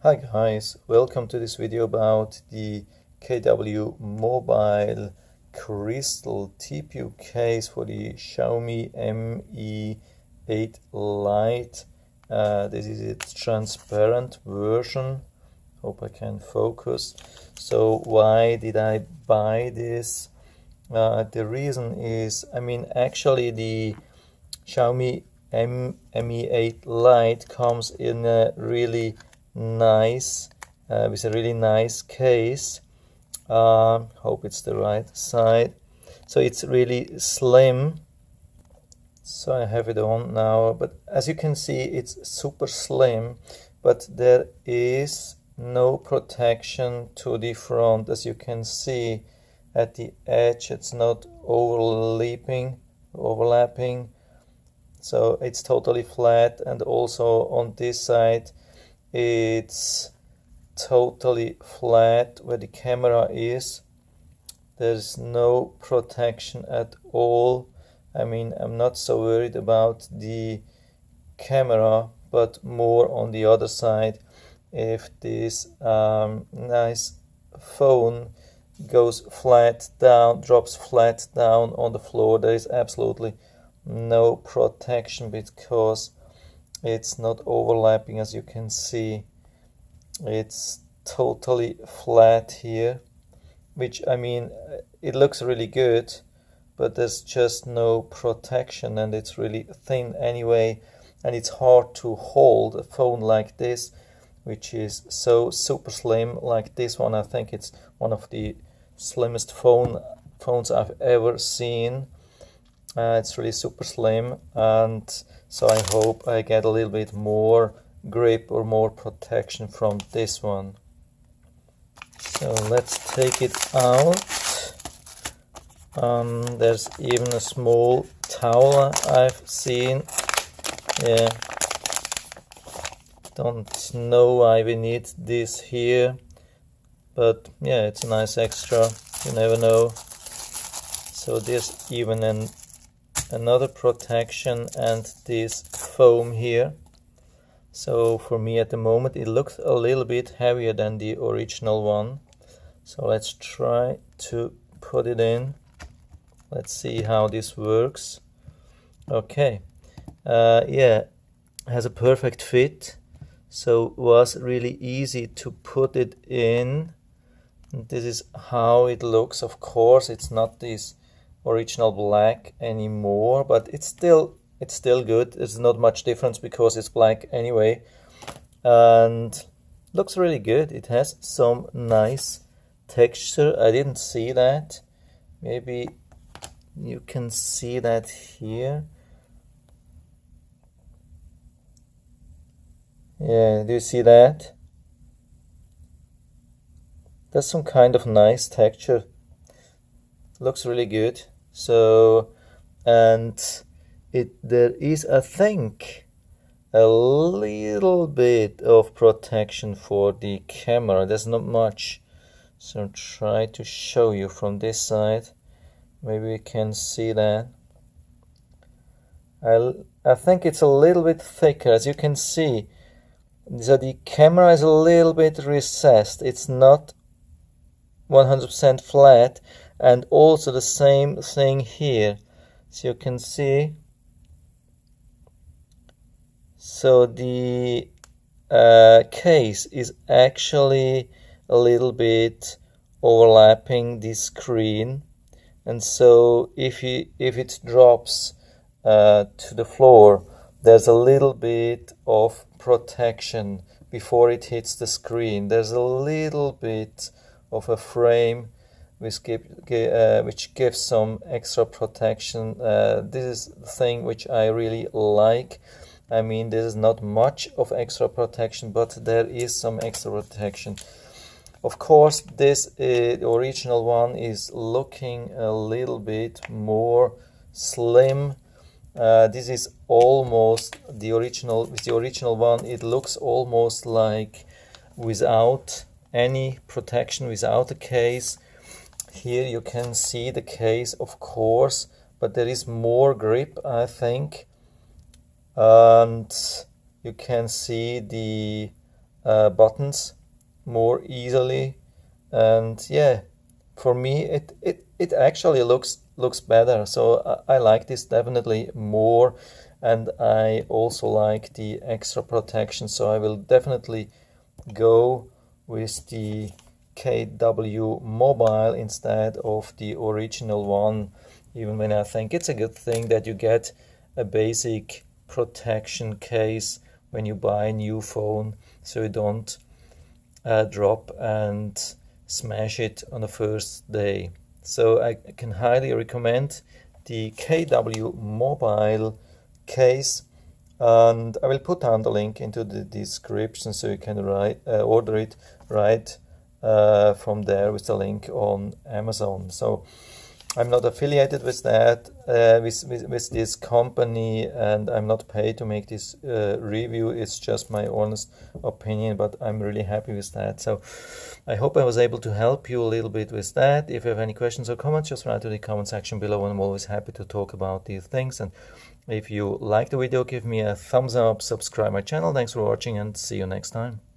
Hi guys, welcome to this video about the kwmobile crystal TPU case for the Xiaomi Mi 8 Lite. This is its transparent version. Hope I can focus. So why did I buy this? The reason is, actually the Xiaomi Mi 8 Lite comes in a really nice with a really nice case. Hope it's the right side. So it's really slim. So I have it on now, but as you can see, it's super slim, but there is no protection to the front. As you can see at the edge, it's not overlapping. So it's totally flat, and also on this side it's totally flat where the camera is. There's no protection at all. I'm not so worried about the camera, but more on the other side. If this nice phone goes flat down, drops flat down on the floor, there is absolutely no protection because it's not overlapping. As you can see, it's totally flat here, which it looks really good, but there's just no protection, and it's really thin anyway, and it's hard to hold a phone like this, which is so super slim. Like this one, I think it's one of the slimmest phones I've ever seen. It's really super slim, and so I hope I get a little bit more grip or more protection from this one. So let's take it out. There's even a small towel I've seen. Yeah, don't know why we need this here, but yeah, it's a nice extra, you never know. So there's even another protection and this foam here. So for me at the moment it looks a little bit heavier than the original one. So let's try to put it in. Let's see how this works. Okay, yeah, has a perfect fit. So it was really easy to put it in. And this is how it looks. Of course, it's not this original black anymore, but it's still good. There's not much difference because it's black anyway, and looks really good. It has some nice texture. I didn't see that. Maybe you can see that here. Yeah, do you see that? There's some kind of nice texture. Looks really good. So, and there is, I think, a little bit of protection for the camera. There's not much. So I'll try to show you from this side. Maybe we can see that. I think it's a little bit thicker, as you can see. So the camera is a little bit recessed. It's not 100% flat, and also the same thing here. So you can see. So the case is actually a little bit overlapping the screen, and so if it drops to the floor, there's a little bit of protection before it hits the screen. There's a little bit of a frame which gives some extra protection. This is the thing which I really like. This is not much of extra protection, but there is some extra protection. Of course, this the original one is looking a little bit more slim. This is almost the original. With the original one, it looks almost like without any protection, without a case. Here you can see the case, of course, but there is more grip, I think. And you can see the buttons more easily, and yeah, for me it actually looks better. So I like this definitely more, and I also like the extra protection, so I will definitely go with the kwmobile instead of the original one, even when I think it's a good thing that you get a basic protection case when you buy a new phone, so you don't drop and smash it on the first day. So I can highly recommend the kwmobile case, and I will put down the link into the description so you can order it right from there with the link on Amazon. So I'm not affiliated with that, with this company, and I'm not paid to make this review. It's just my honest opinion, but I'm really happy with that. So I hope I was able to help you a little bit with that. If you have any questions or comments, just write to the comment section below, and I'm always happy to talk about these things. And if you like the video, give me a thumbs up, subscribe my channel. Thanks for watching, and see you next time.